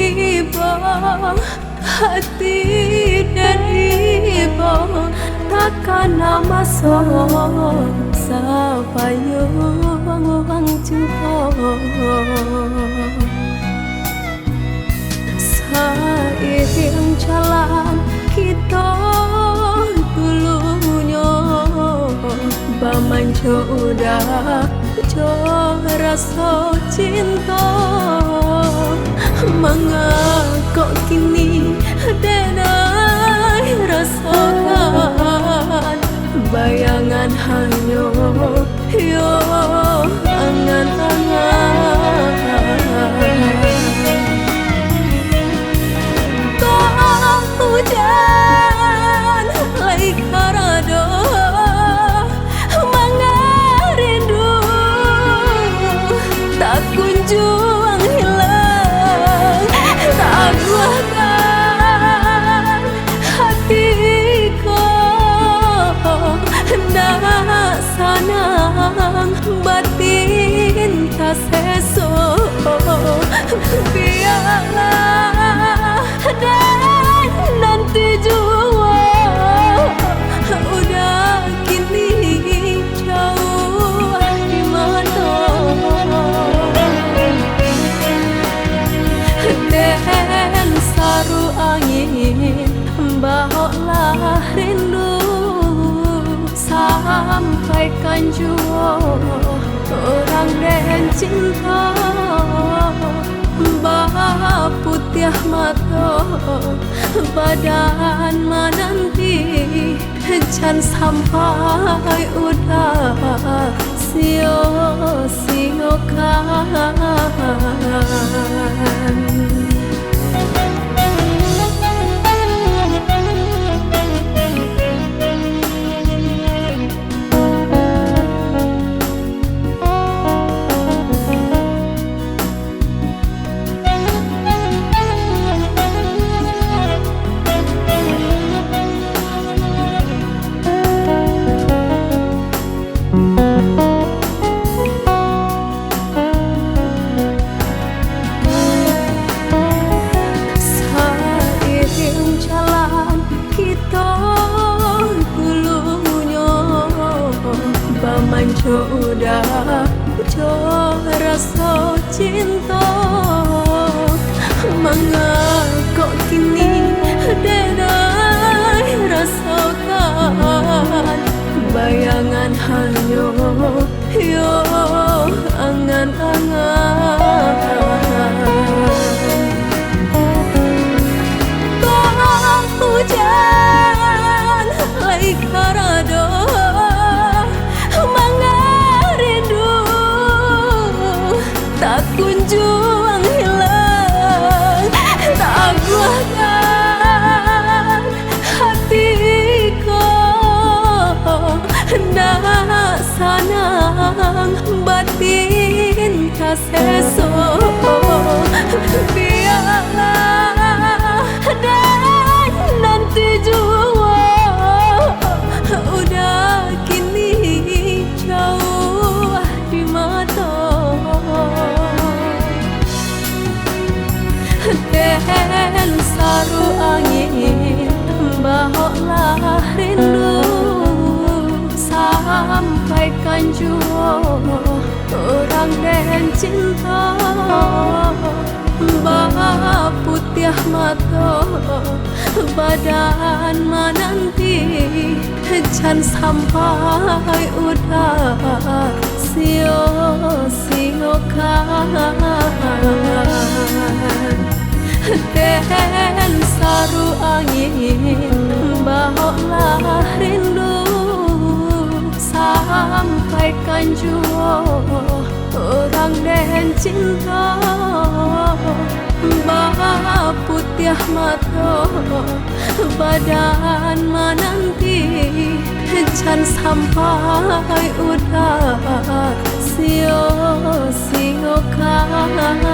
tiba hati dan iba takkan nama sapayong juho sairing jalan kita dulunya bamanjo udah jo rasa cinta mengakok kini denai rasakan bayangan hanya yo angan-angan kau hujan lai karado mengarindu tak kunjung hilang tak buahkan hatiku nak sanang batin tak sesok biarlah dan nanti jua udah kini jauh di mata dan saru angin bawalah rindu sampaikan jua orang dan cinta bah putih mata badan menanti jangan sampai udah sia-siakan manjo udah jo rasa cinta mengakok kini denai rasakan bayangan hanya yo angan-angan kau hujan lai karado tak kunjung hilang tak buahkan hatiku nak sanang batin tak sesok biarlah dan nanti jua udah kini jauh di mata dan saru angin bawalah rindu sampaikan jua orang dan cinta bah putih mata badan menanti jangan sampai udah sia-siakan dan saru angin bawalah rindu sampaikan jua orang dan cinta bah putih mata badan menanti jangan sampai udah sia-siakan